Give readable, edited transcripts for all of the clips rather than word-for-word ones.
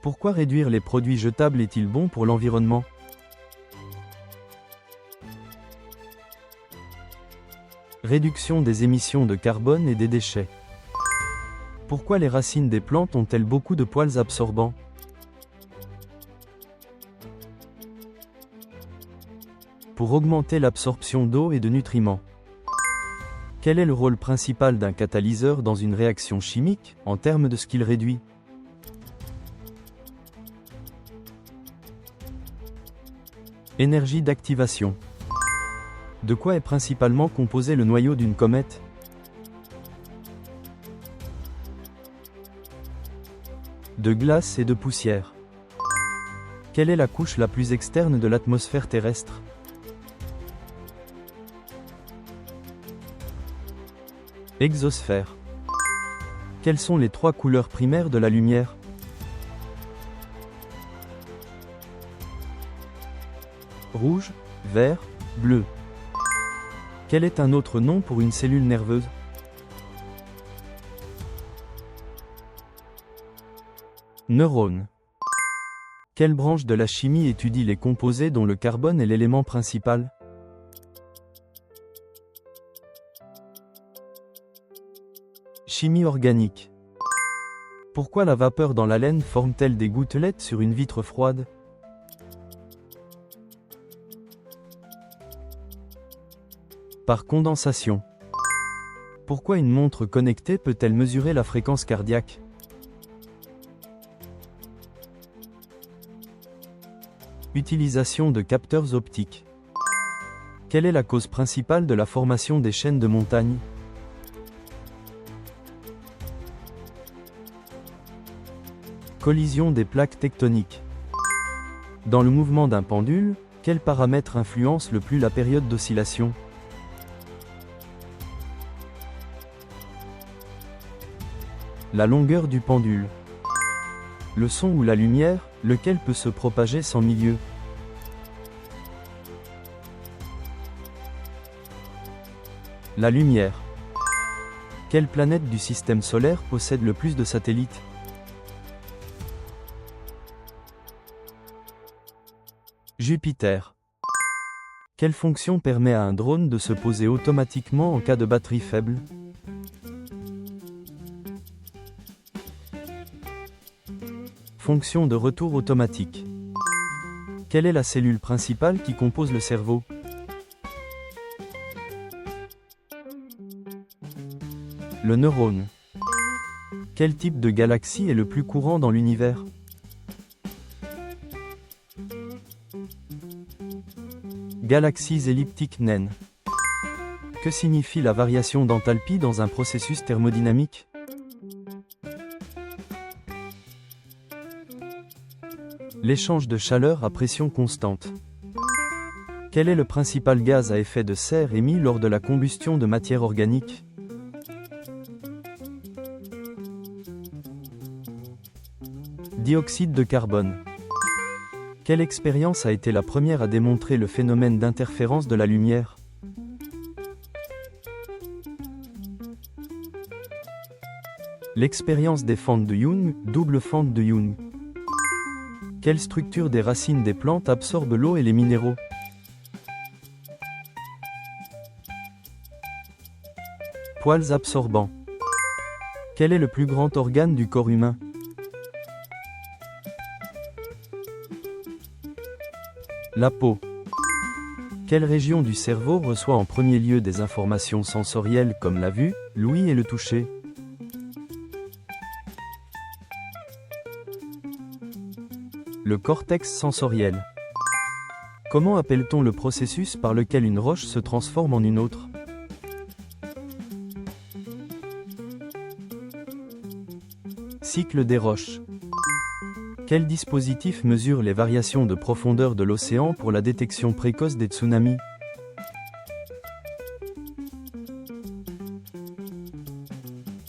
Pourquoi réduire les produits jetables est-il bon pour l'environnement? Réduction des émissions de carbone et des déchets. Pourquoi les racines des plantes ont-elles beaucoup de poils absorbants? Pour augmenter l'absorption d'eau et de nutriments. Quel est le rôle principal d'un catalyseur dans une réaction chimique, en termes de ce qu'il réduit? Énergie d'activation. De quoi est principalement composé le noyau d'une comète? De glace et de poussière. Quelle est la couche la plus externe de l'atmosphère terrestre? Exosphère. Quelles sont les trois couleurs primaires de la lumière? Rouge, vert, bleu. Quel est un autre nom pour une cellule nerveuse? Neurone. Quelle branche de la chimie étudie les composés dont le carbone est l'élément principal? Chimie organique. Pourquoi la vapeur dans la laine forme-t-elle des gouttelettes sur une vitre froide? Par condensation. Pourquoi une montre connectée peut-elle mesurer la fréquence cardiaque? Utilisation de capteurs optiques. Quelle est la cause principale de la formation des chaînes de montagnes? Collision des plaques tectoniques. Dans le mouvement d'un pendule, quel paramètre influence le plus la période d'oscillation? La longueur du pendule. Le son ou la lumière, lequel peut se propager sans milieu? La lumière. Quelle planète du système solaire possède le plus de satellites? Jupiter. Quelle fonction permet à un drone de se poser automatiquement en cas de batterie faible? Fonction de retour automatique. Quelle est la cellule principale qui compose le cerveau? Le neurone. Quel type de galaxie est le plus courant dans l'univers? Galaxies elliptiques naines. Que signifie la variation d'enthalpie dans un processus thermodynamique? L'échange de chaleur à pression constante. Quel est le principal gaz à effet de serre émis lors de la combustion de matière organique? Dioxyde de carbone. Quelle expérience a été la première à démontrer le phénomène d'interférence de la lumière? L'expérience des fentes de Young, double fente de Young. Quelle structure des racines des plantes absorbe l'eau et les minéraux? Poils absorbants. Quel est le plus grand organe du corps humain? La peau. Quelle région du cerveau reçoit en premier lieu des informations sensorielles comme la vue, l'ouïe et le toucher? Le cortex sensoriel. Comment appelle-t-on le processus par lequel une roche se transforme en une autre? Cycle des roches. Quel dispositif mesure les variations de profondeur de l'océan pour la détection précoce des tsunamis?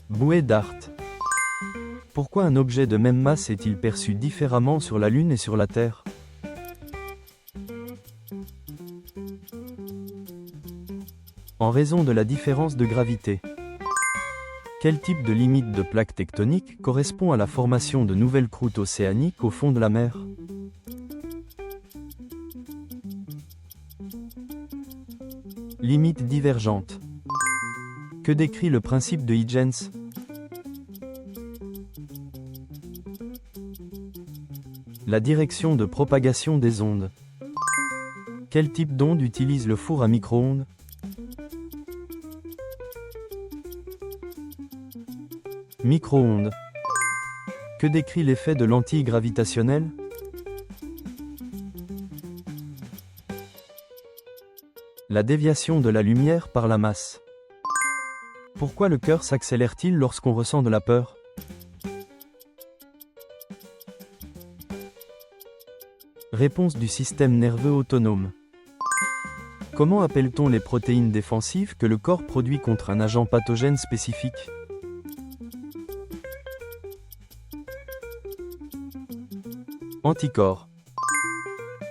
Bouée d'Hart. Pourquoi un objet de même masse est-il perçu différemment sur la Lune et sur la Terre? En raison de la différence de gravité. Quel type de limite de plaque tectonique correspond à la formation de nouvelles croûtes océaniques au fond de la mer? Limite divergente. Que décrit le principe de Huygens? La direction de propagation des ondes. Quel type d'onde utilise le four à micro-ondes? Micro-ondes. Que décrit l'effet de lentille gravitationnelle? La déviation de la lumière par la masse. Pourquoi le cœur s'accélère-t-il lorsqu'on ressent de la peur? Réponse du système nerveux autonome. Comment appelle-t-on les protéines défensives que le corps produit contre un agent pathogène spécifique? Anticorps.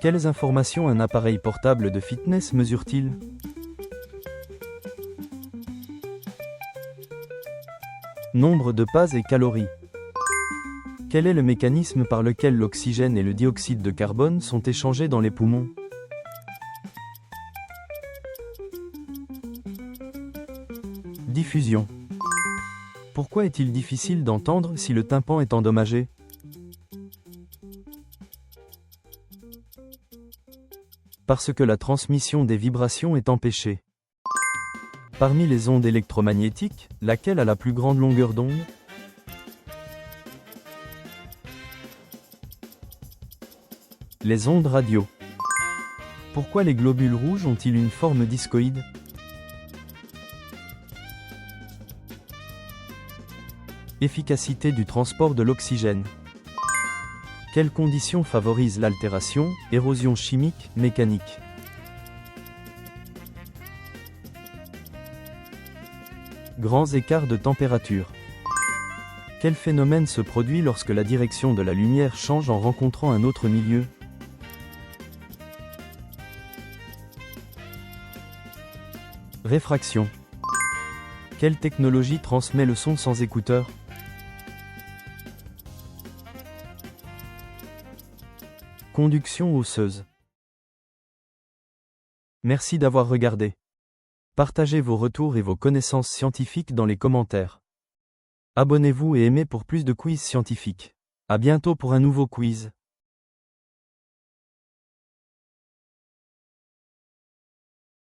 Quelles informations un appareil portable de fitness mesure-t-il? Nombre de pas et calories. Quel est le mécanisme par lequel l'oxygène et le dioxyde de carbone sont échangés dans les poumons? Diffusion. Pourquoi est-il difficile d'entendre si le tympan est endommagé? Parce que la transmission des vibrations est empêchée. Parmi les ondes électromagnétiques, laquelle a la plus grande longueur d'onde? Les ondes radio. Pourquoi les globules rouges ont-ils une forme discoïde? Efficacité du transport de l'oxygène. Quelles conditions favorisent l'altération, érosion chimique, mécanique? Grands écarts de température. Quel phénomène se produit lorsque la direction de la lumière change en rencontrant un autre milieu? Réfraction. Quelle technologie transmet le son sans écouteur? Conduction osseuse. Merci d'avoir regardé. Partagez vos retours et vos connaissances scientifiques dans les commentaires. Abonnez-vous et aimez pour plus de quiz scientifiques. À bientôt pour un nouveau quiz.